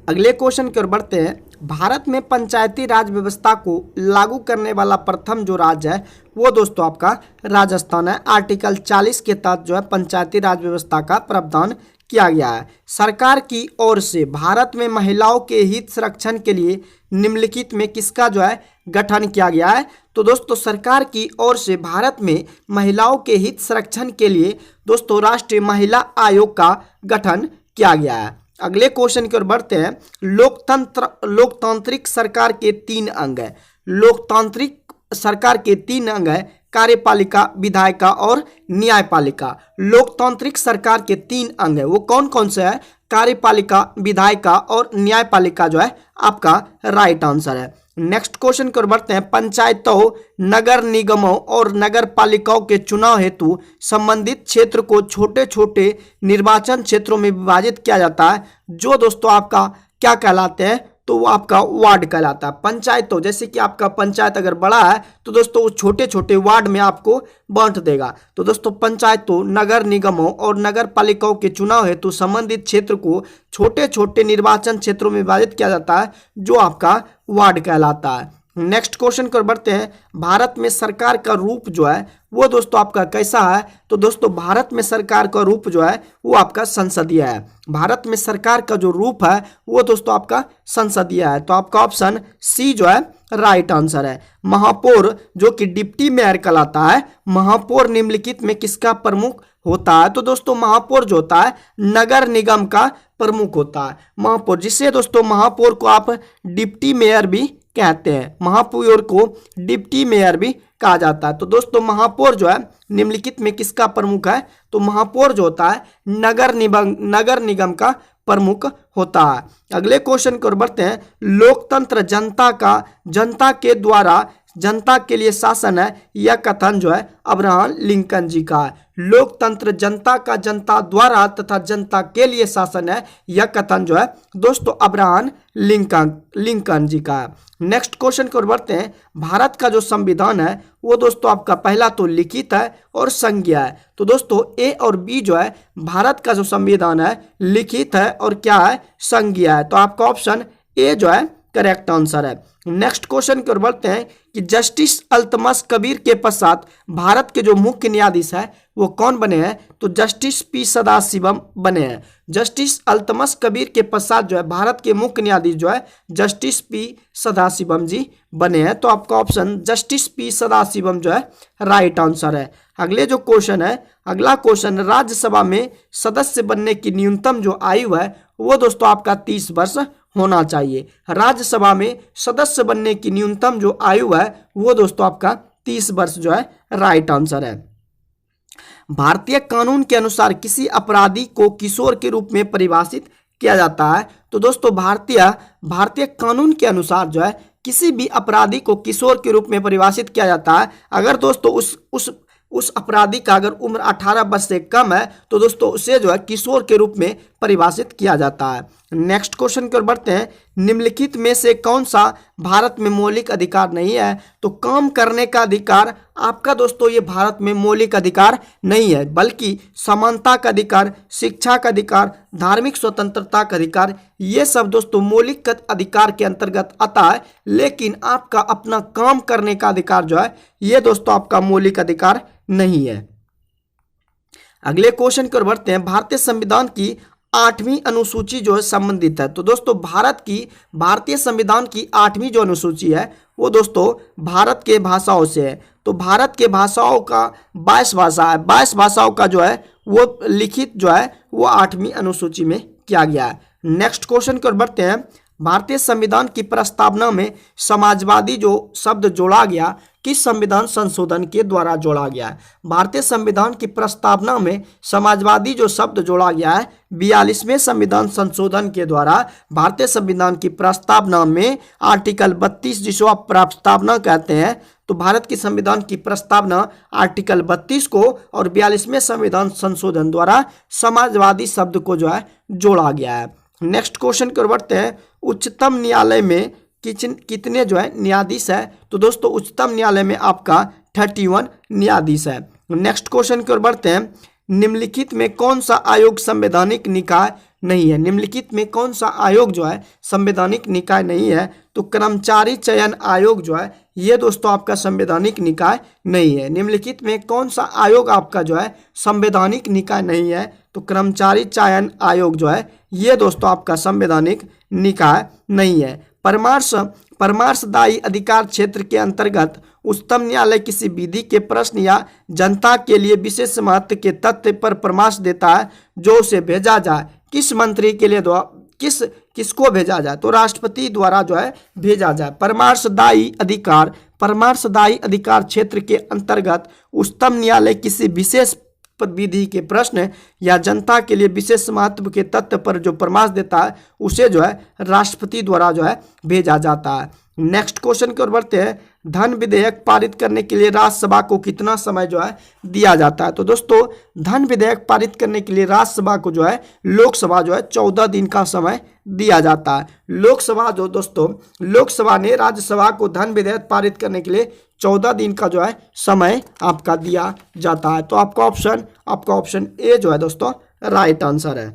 अगले क्वेश्चन की ओर बढ़ते हैं। भारत में पंचायती राज व्यवस्था को लागू करने वाला प्रथम जो राज्य है वो दोस्तों आपका राजस्थान है। आर्टिकल 40 के तहत जो है पंचायती राज व्यवस्था का प्रावधान किया गया है। सरकार की ओर से भारत में महिलाओं के हित संरक्षण के लिए निम्नलिखित में किसका जो है गठन किया गया है? तो दोस्तों सरकार की ओर से भारत में महिलाओं के हित संरक्षण के लिए दोस्तों राष्ट्रीय महिला आयोग का गठन किया गया है। अगले क्वेश्चन की ओर बढ़ते हैं। लोकतांत्रिक सरकार के 3 अंग है। लोकतांत्रिक सरकार के 3 अंग है, कार्यपालिका, विधायिका और न्यायपालिका। लोकतांत्रिक सरकार के 3 अंग है, वो कौन कौन से है? कार्यपालिका, विधायिका और न्यायपालिका जो है आपका राइट आंसर है। नेक्स्ट क्वेश्चन की ओर बढ़ते हैं। पंचायतों, नगर निगमों और नगर पालिकाओं के चुनाव हेतु संबंधित क्षेत्र को छोटे छोटे निर्वाचन क्षेत्रों में विभाजित किया जाता है, जो दोस्तों आपका क्या कहलाते हैं? तो वो आपका वार्ड कहलाता है। पंचायतों, जैसे कि आपका पंचायत अगर बड़ा है तो दोस्तों वो छोटे छोटे वार्ड में आपको बांट देगा। तो दोस्तों पंचायतों, नगर निगमों और नगर पालिकाओं के चुनाव हेतु संबंधित क्षेत्र को छोटे छोटे निर्वाचन क्षेत्रों में विभाजित किया जाता है, जो आपका वार्ड कहलाता है। नेक्स्ट क्वेश्चन की ओर बढ़ते हैं। भारत में सरकार का रूप जो है वो दोस्तों आपका कैसा है? तो दोस्तों भारत में सरकार का रूप जो है वो आपका संसदीय है। भारत में सरकार का जो रूप है वो दोस्तों आपका संसदीय है। तो आपका ऑप्शन सी जो है राइट आंसर है। महापौर जो कि डिप्टी मेयर कहलाता है, महापौर निम्नलिखित में किसका प्रमुख होता है? तो दोस्तों महापौर जो होता है नगर निगम का प्रमुख होता है। महापौर, जिसे दोस्तों महापौर को आप डिप्टी मेयर भी कहते हैं, महापौर को डिप्टी मेयर भी कहा जाता है। तो दोस्तों महापौर जो है निम्नलिखित में किसका प्रमुख है? तो महापौर जो होता है नगर निगम का प्रमुख होता है। अगले क्वेश्चन की ओर बढ़ते हैं। लोकतंत्र जनता के द्वारा जनता के लिए शासन है, यह कथन जो है अब्राहम लिंकन जी का है। लोकतंत्र जनता का जनता द्वारा तथा जनता के लिए शासन है, यह कथन जो है दोस्तों अब्राहम लिंकन जी का है। नेक्स्ट क्वेश्चन की ओर बढ़ते हैं। भारत का जो संविधान है वो दोस्तों आपका पहला तो लिखित है और संज्ञा है। तो दोस्तों ए और बी जो है भारत का जो संविधान है लिखित है और क्या है? संज्ञा है। तो आपका ऑप्शन ए जो है करेक्ट आंसर है। नेक्स्ट क्वेश्चन की ओर बढ़ते हैं कि जस्टिस अल्तमश कबीर के पश्चात भारत के जो मुख्य न्यायाधीश है वो कौन बने हैं? तो जस्टिस पी सदाशिवम बने हैं। जस्टिस अल्तमश कबीर के पश्चात जो है भारत के मुख्य न्यायाधीश जो है जस्टिस पी सदाशिवम जी बने हैं। तो आपका ऑप्शन जस्टिस पी सदाशिवम जो है राइट आंसर है। अगले जो क्वेश्चन है, अगला क्वेश्चन, राज्यसभा में सदस्य बनने की न्यूनतम जो आयु है वो दोस्तों आपका 30 वर्ष होना चाहिए। राज्यसभा में सदस्य बनने की न्यूनतम जो आयु है वो दोस्तों आपका 30 वर्ष जो है राइट आंसर है। भारतीय कानून के अनुसार किसी अपराधी को किशोर के रूप में परिभाषित किया जाता है। तो दोस्तों भारतीय कानून के अनुसार जो है किसी भी अपराधी को किशोर के रूप में परिभाषित किया जाता है अगर दोस्तों उस अपराधी का अगर उम्र 18 वर्ष से कम है तो दोस्तों उसे जो है किशोर के रूप में परिभाषित किया जाता है। नेक्स्ट क्वेश्चन की ओर बढ़ते हैं। निम्नलिखित में से कौन सा भारत में मौलिक अधिकार नहीं है? तो काम करने का अधिकार आपका दोस्तों ये भारत में मौलिक अधिकार नहीं है, बल्कि समानता का अधिकार, शिक्षा का अधिकार, धार्मिक स्वतंत्रता का अधिकार, ये सब दोस्तों मौलिक अधिकार के अंतर्गत आता है। लेकिन आपका अपना काम करने का अधिकार जो है ये दोस्तों आपका मौलिक अधिकार नहीं है। अगले क्वेश्चन की ओर बढ़ते हैं। भारतीय संविधान की 8वीं अनुसूची जो है संबंधित है। तो दोस्तों भारतीय संविधान की 8वीं जो अनुसूची है वो दोस्तों भारत के भाषाओं से है। तो भारत के भाषाओं का 22 भाषा है, 22 भाषाओं का जो है वो लिखित जो है वो 8वीं अनुसूची में किया गया है। नेक्स्ट क्वेश्चन की ओर बढ़ते हैं। भारतीय संविधान की प्रस्तावना में समाजवादी जो शब्द जोड़ा गया किस संविधान संशोधन के द्वारा जोड़ा गया है? भारतीय संविधान की प्रस्तावना में समाजवादी जो शब्द जोड़ा गया है 42वें संविधान संशोधन के द्वारा। भारतीय संविधान की प्रस्तावना में आर्टिकल 32 जिसको आप प्रस्तावना कहते हैं, तो भारत की संविधान की प्रस्तावना आर्टिकल 32 को और 42वें संविधान संशोधन द्वारा समाजवादी शब्द को जो है जोड़ा गया है। नेक्स्ट क्वेश्चन की ओर बढ़ते हैं। उच्चतम न्यायालय में कितने जो है न्यायाधीश है? तो दोस्तों उच्चतम न्यायालय में आपका 31 न्यायाधीश है। नेक्स्ट क्वेश्चन की ओर बढ़ते हैं। निम्नलिखित में कौन सा आयोग संवैधानिक निकाय नहीं है? निम्नलिखित में कौन सा आयोग जो है संवैधानिक निकाय नहीं है? तो कर्मचारी चयन आयोग जो है ये दोस्तों आपका संवैधानिक निकाय नहीं है। निम्नलिखित में कौन सा आयोग आपका जो है संवैधानिक निकाय नहीं है? तो कर्मचारी चयन आयोग जो है ये दोस्तों आपका संवैधानिक निकाय नहीं है। परामर्शदायी अधिकार क्षेत्र के अंतर्गत उच्चतम न्यायालय किसी विधि के प्रश्न या जनता के लिए विशेष महत्व के तथ्य पर परामर्श देता है जो उसे भेजा जाए किस मंत्री के लिए किसको भेजा जाए? तो राष्ट्रपति द्वारा जो है भेजा जाए। परामर्शदायी अधिकार क्षेत्र के अंतर्गत उच्चतम न्यायालय किसी विशेष विधि के प्रश्न या जनता के लिए विशेष महत्व के तथ्य पर जो परामर्श देता है उसे जो है राष्ट्रपति द्वारा जो है भेजा जाता है। नेक्स्ट क्वेश्चन की ओर बढ़ते हैं। धन विधेयक पारित करने के लिए राज्यसभा को कितना समय जो है दिया जाता है? तो दोस्तों धन विधेयक पारित करने के लिए राज्यसभा को जो है लोकसभा जो है 14 दिन का समय दिया जाता है। लोकसभा ने राज्यसभा को धन विधेयक पारित करने के लिए 14 दिन का जो है समय आपका दिया जाता है। तो आपका ऑप्शन ए जो है दोस्तों राइट आंसर है।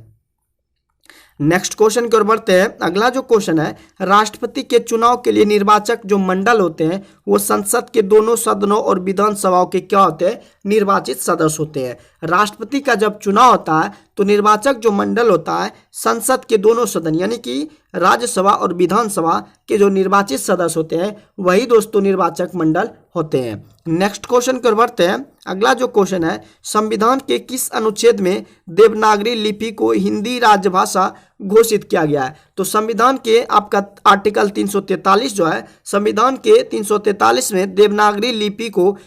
नेक्स्ट क्वेश्चन की ओर बढ़ते हैं। अगला जो क्वेश्चन है, राष्ट्रपति के चुनाव के लिए निर्वाचक जो मंडल होते हैं वो संसद के दोनों सदनों और विधानसभाओं के क्या होते हैं, निर्वाचित सदस्य होते हैं। राष्ट्रपति का जब चुनाव होता है तो निर्वाचक जो मंडल होता है संसद के दोनों सदन यानी कि राज्यसभा और विधानसभा के जो निर्वाचित सदस्य होते हैं वही दोस्तों निर्वाचक मंडल होते हैं। नेक्स्ट क्वेश्चन की ओर बढ़ते हैं। अगला जो क्वेश्चन है, संविधान के किस अनुच्छेद में देवनागरी लिपि को हिंदी राजभाषा घोषित किया गया है? तो संविधान के आपका आर्टिकल 343 जो है, संविधान के 343 में देवनागरी लिपि को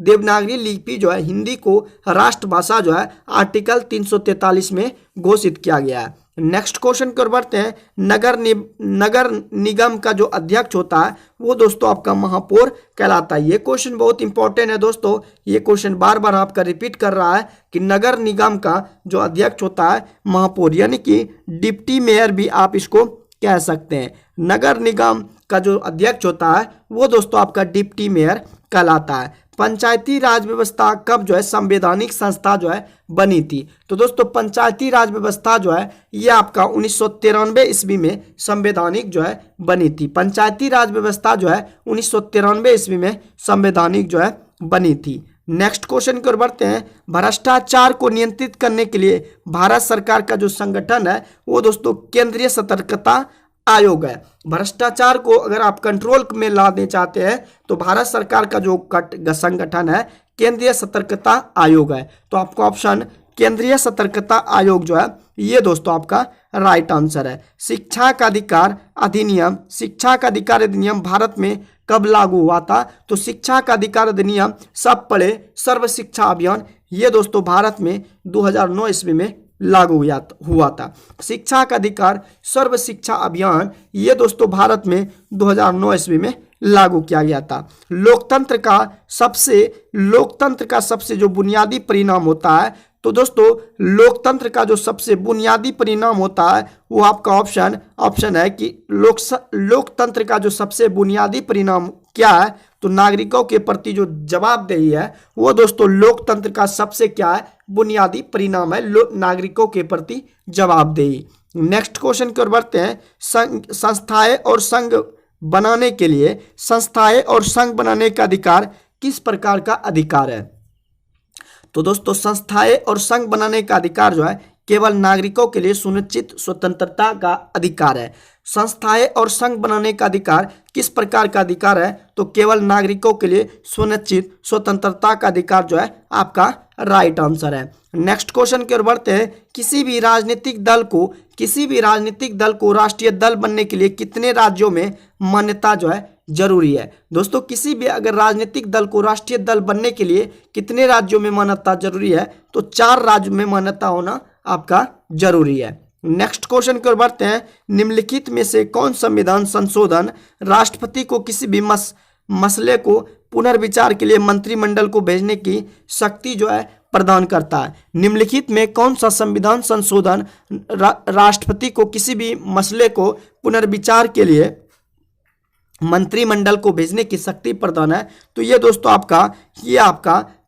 देवनागरी लिपि जो है हिंदी को राष्ट्रभाषा जो है आर्टिकल 343 में घोषित किया गया है। नेक्स्ट क्वेश्चन की ओर बढ़ते हैं। नगर निगम का जो अध्यक्ष होता है वो दोस्तों आपका महापौर कहलाता है। ये क्वेश्चन बहुत इंपॉर्टेंट है दोस्तों, ये क्वेश्चन बार बार आपका रिपीट कर रहा है कि नगर निगम का जो अध्यक्ष होता है महापौर यानी कि डिप्टी मेयर भी आप इसको कह सकते हैं। नगर निगम का जो अध्यक्ष होता है वो दोस्तों आपका डिप्टी मेयर कहलाता है। पंचायती राज व्यवस्था कब जो है संवैधानिक संस्था जो है बनी थी? तो दोस्तों पंचायती राज व्यवस्था जो है ये आपका 1993 ईस्वी में संवैधानिक जो है बनी थी। पंचायती राज व्यवस्था जो है 1993 ईस्वी में संवैधानिक जो है बनी थी। नेक्स्ट क्वेश्चन की ओर बढ़ते हैं। भ्रष्टाचार को नियंत्रित करने के लिए भारत सरकार का जो संगठन है वो दोस्तों केंद्रीय सतर्कता आयोग है। भ्रष्टाचार को अगर आप कंट्रोल में लाने चाहते हैं तो भारत सरकार का जो संगठन है केंद्रीय सतर्कता आयोग है। तो आपको ऑप्शन केंद्रीय सतर्कता आयोग जो है ये दोस्तों आपका राइट आंसर है। शिक्षा का अधिकार अधिनियम भारत में कब लागू हुआ था? तो शिक्षा का अधिकार अधिनियम सब पढ़े सर्व शिक्षा अभियान ये दोस्तों भारत में 2009 ईस्वी में लागू हुआ था। शिक्षा का अधिकार सर्व शिक्षा अभियान ये दोस्तों भारत में 2009 ईस्वी में लागू किया गया था। लोकतंत्र का सबसे जो बुनियादी परिणाम होता है, तो दोस्तों लोकतंत्र का जो सबसे बुनियादी परिणाम होता है वो आपका ऑप्शन है कि लोकतंत्र का जो सबसे बुनियादी परिणाम क्या है? तो नागरिकों के प्रति जो जवाबदेही है वो दोस्तों लोकतंत्र का सबसे क्या है, बुनियादी परिणाम है नागरिकों के प्रति जवाबदेही। नेक्स्ट क्वेश्चन की ओर बढ़ते हैं। संस्थाएं और संघ बनाने का अधिकार किस प्रकार का अधिकार है? तो दोस्तों संस्थाएं और संघ बनाने का अधिकार जो है केवल नागरिकों के लिए सुनिश्चित स्वतंत्रता का अधिकार है। संस्थाएं और संघ बनाने का अधिकार किस प्रकार का अधिकार है? तो केवल नागरिकों के लिए सुनिश्चित स्वतंत्रता का अधिकार जो है आपका राइट आंसर है। नेक्स्ट क्वेश्चन की ओर बढ़ते हैं। किसी भी राजनीतिक दल को राष्ट्रीय दल बनने के लिए कितने राज्यों में मान्यता जो है जरूरी है? दोस्तों किसी भी अगर राजनीतिक दल को राष्ट्रीय दल बनने के लिए कितने राज्यों में मान्यता जरूरी है? तो 4 राज्यों में मान्यता होना आपका जरूरी है। नेक्स्ट क्वेश्चन की ओर बढ़ते हैं। निम्नलिखित में से कौन संविधान संशोधन राष्ट्रपति को किसी भी मसले को पुनर्विचार के लिए मंत्रिमंडल को भेजने की शक्ति जो है प्रदान करता है? निम्नलिखित में कौन सा संविधान संशोधन राष्ट्रपति को किसी भी मसले को पुनर्विचार के लिए मंत्रिमंडल को भेजने की शक्ति प्रदान है? तो ये दोस्तों आपका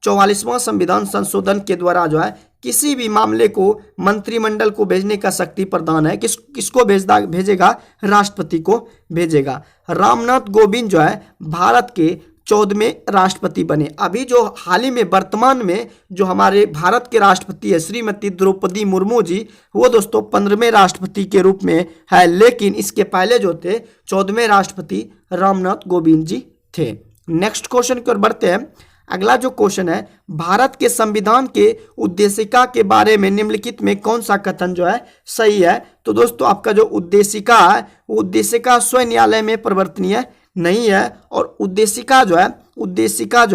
44वां संविधान संशोधन के द्वारा जो है किसी भी मामले को मंत्रिमंडल को भेजने का शक्ति प्रदान है। किसको भेजेगा? राष्ट्रपति को भेजेगा। रामनाथ कोविंद जो है भारत के 14वें राष्ट्रपति बने। अभी जो हाल ही में वर्तमान में जो हमारे भारत के राष्ट्रपति है श्रीमती द्रौपदी मुर्मू जी, वो दोस्तों 15वें राष्ट्रपति के रूप में है, लेकिन इसके पहले जो थे 14वें राष्ट्रपति रामनाथ कोविंद जी थे। नेक्स्ट क्वेश्चन की ओर बढ़ते हैं। अगला जो क्वेश्चन है, भारत के संविधान के उद्देशिका के बारे में निम्नलिखित में कौन सा कथन जो है सही है? तो दोस्तों आपका जो उद्देशिका है वो उद्देशिका स्वयं न्यायालय में परिवर्तनीय नहीं है और उद्देशिका जो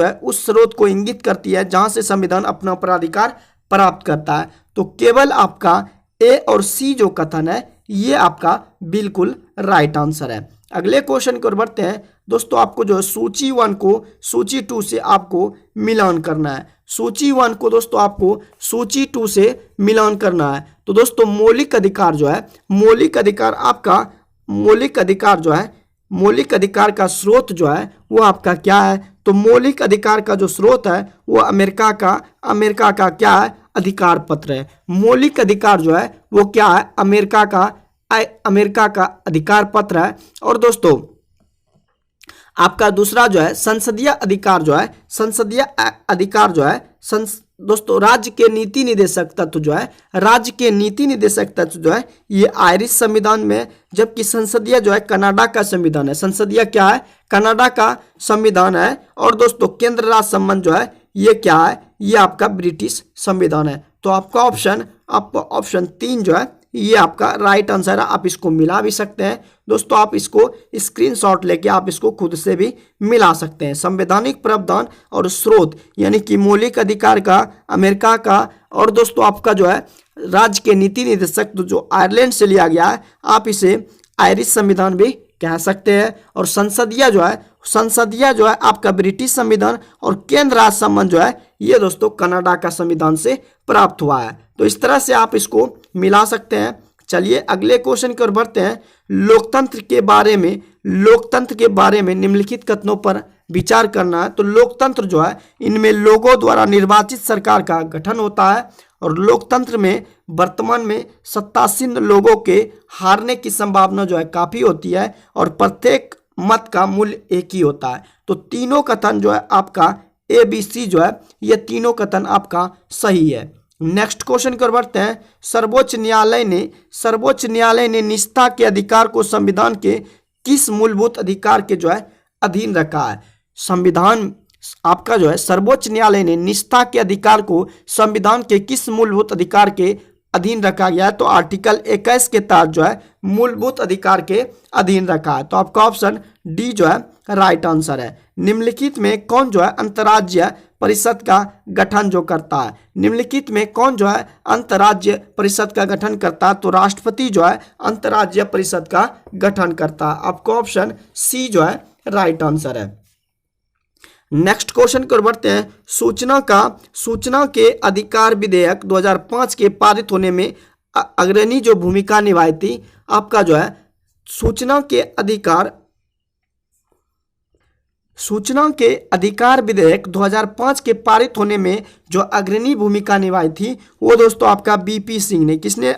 है उस स्रोत को इंगित करती है जहां से संविधान अपना अपराधिकार प्राप्त करता है। तो केवल आपका ए और सी जो कथन है ये आपका बिल्कुल राइट आंसर है। अगले क्वेश्चन की ओर बढ़ते हैं। दोस्तों आपको जो है सूची 1 को सूची 2 से आपको मिलान करना है। सूची 1 को दोस्तों आपको सूची 2 से मिलान करना है। तो दोस्तों मौलिक अधिकार का स्रोत जो है वो आपका क्या है? तो मौलिक अधिकार का जो स्रोत है वो अमेरिका का क्या है? अधिकार पत्र है। मौलिक अधिकार जो है वो क्या है, अमेरिका का अधिकार पत्र है। और दोस्तों आपका दूसरा जो है संसदीय अधिकार जो है, संसदीय अधिकार जो है दोस्तों राज्य के नीति निर्देशक तत्व जो है, राज्य के नीति निर्देशक तत्व जो है ये आयरिश संविधान में, जबकि संसदीय जो है कनाडा का संविधान है। संसदीय क्या है, कनाडा का संविधान है। और दोस्तों केंद्र राज्य संबंध जो है ये क्या है, ये आपका ब्रिटिश संविधान है। तो आपका ऑप्शन 3 जो है ये आपका राइट आंसर है। आप इसको मिला भी सकते हैं दोस्तों, आप इसको स्क्रीनशॉट लेके आप इसको खुद से भी मिला सकते हैं। संवैधानिक प्रावधान और स्रोत यानी कि मौलिक अधिकार का अमेरिका का, और दोस्तों आपका जो है राज्य के नीति निर्देशक जो आयरलैंड से लिया गया है, आप इसे आयरिश संविधान भी कह सकते हैं। और संसदीय जो है आपका ब्रिटिश संविधान, और केंद्र राज्य संबंध जो है ये दोस्तों कनाडा का संविधान से प्राप्त हुआ है। तो इस तरह से आप इसको मिला सकते हैं। चलिए अगले क्वेश्चन की ओर बढ़ते हैं। लोकतंत्र के बारे में निम्नलिखित कथनों पर विचार करना है। तो लोकतंत्र जो है इनमें लोगों द्वारा निर्वाचित सरकार का गठन होता है, और लोकतंत्र में वर्तमान में सत्तासीन लोगों के हारने की संभावना जो है काफी होती है, और प्रत्येक मत का मूल्य एक ही होता है। तो तीनों कथन जो है आपका ABC जो है ये तीनों कथन आपका सही है। नेक्स्ट क्वेश्चन की ओर बढ़ते हैं। सर्वोच्च न्यायालय ने निष्ठा के अधिकार को संविधान के किस मूलभूत अधिकार के जो है अधीन रखा है। संविधान आपका जो है सर्वोच्च न्यायालय ने निष्ठा के अधिकार को संविधान के किस मूलभूत अधिकार के अधीन रखा गया है। तो आर्टिकल 21 के तहत जो है मूलभूत अधिकार के अधीन रखा है। तो आपका ऑप्शन डी जो है राइट आंसर है। निम्नलिखित में कौन जो है अंतर्राज्यीय परिषद का गठन जो करता है, निम्नलिखित में कौन जो है अंतर्राज्यीय परिषद का गठन करता है। तो राष्ट्रपति जो है अंतर्राज्यीय परिषद का गठन करता है। आपका ऑप्शन सी जो है राइट आंसर है। नेक्स्ट क्वेश्चन की ओर बढ़ते हैं। सूचना के अधिकार विधेयक 2005 के पारित होने में अग्रणी जो भूमिका निभाई थी। आपका जो है सूचना के अधिकार विधेयक 2005 के पारित होने में जो अग्रणी भूमिका निभाई थी वो दोस्तों आपका BP सिंह ने। किसने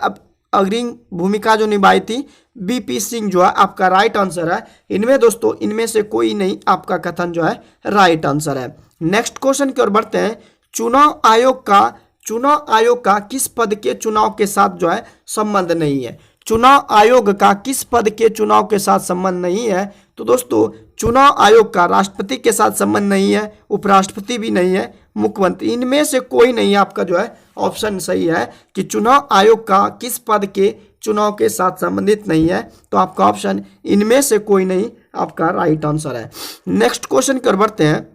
अग्रणी भूमिका जो निभाई थी, BP सिंह जो है आपका राइट आंसर है। इनमें से कोई नहीं आपका कथन जो है राइट आंसर है। नेक्स्ट क्वेश्चन की ओर बढ़ते हैं। चुनाव आयोग का किस पद के चुनाव के साथ जो है संबंध नहीं है। चुनाव आयोग का किस पद के चुनाव के साथ संबंध नहीं है। तो दोस्तों चुनाव आयोग का राष्ट्रपति के साथ संबंध नहीं है, उपराष्ट्रपति भी नहीं है, मुख्यमंत्री, इनमें से कोई नहीं आपका जो है ऑप्शन सही है कि चुनाव आयोग का किस पद के चुनाव के साथ संबंधित नहीं है। तो आपका ऑप्शन इनमें से कोई नहीं आपका राइट आंसर है। नेक्स्ट क्वेश्चन की ओर बढ़ते हैं।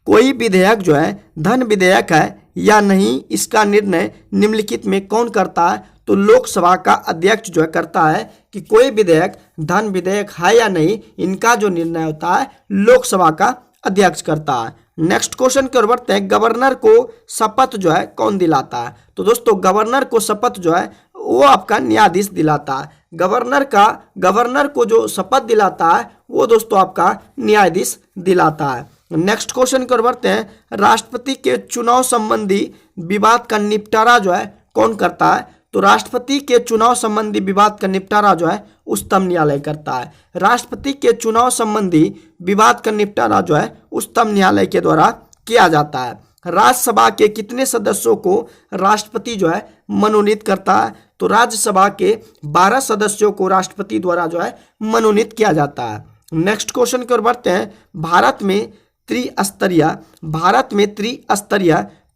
कोई विधेयक जो है धन विधेयक है या नहीं, इसका निर्णय निम्नलिखित में कौन करता है। तो लोकसभा का अध्यक्ष जो है करता है कि कोई विधेयक धन विधेयक है या नहीं, इनका जो निर्णय होता है लोकसभा का अध्यक्ष करता है। नेक्स्ट क्वेश्चन की ओर बढ़ते हैं। गवर्नर को शपथ जो है कौन दिलाता है। तो दोस्तों गवर्नर को शपथ जो है वो आपका न्यायाधीश दिलाता है। गवर्नर को जो शपथ दिलाता है वो दोस्तों आपका न्यायाधीश दिलाता है। नेक्स्ट क्वेश्चन की ओर बढ़ते हैं। राष्ट्रपति के चुनाव संबंधी विवाद का निपटारा जो है कौन करता है। तो राष्ट्रपति के चुनाव संबंधी विवाद का निपटारा जो है उच्चतम न्यायालय करता है। राष्ट्रपति के चुनाव संबंधी विवाद का निपटारा जो है उच्चतम न्यायालय के द्वारा किया जाता है। राज्यसभा के कितने सदस्यों को राष्ट्रपति जो है मनोनीत करता है। तो राज्यसभा के 12 सदस्यों को राष्ट्रपति द्वारा जो है मनोनीत किया जाता है। नेक्स्ट क्वेश्चन की ओर बढ़ते हैं। भारत में त्रिस्तरीय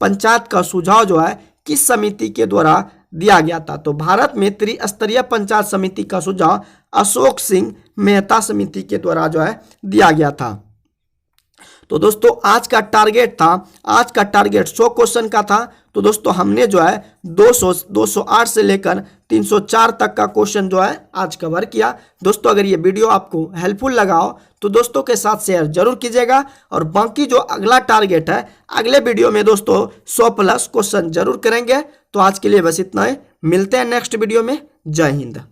पंचायत का सुझाव जो है किस समिति के द्वारा दिया गया था। तो भारत में त्रिस्तरीय पंचायत समिति का सुझाव अशोक सिंह मेहता समिति के द्वारा जो है दिया गया था। तो दोस्तों आज का टारगेट 100 क्वेश्चन का था। तो दोस्तों हमने जो है 208 से लेकर 304 तक का क्वेश्चन जो है आज कवर किया। दोस्तों अगर ये वीडियो आपको हेल्पफुल लगा हो तो दोस्तों के साथ शेयर जरूर कीजिएगा, और बाकी जो अगला टारगेट है अगले वीडियो में दोस्तों 100+ क्वेश्चन जरूर करेंगे। तो आज के लिए बस इतना ही, मिलते हैं नेक्स्ट वीडियो में। जय हिंद।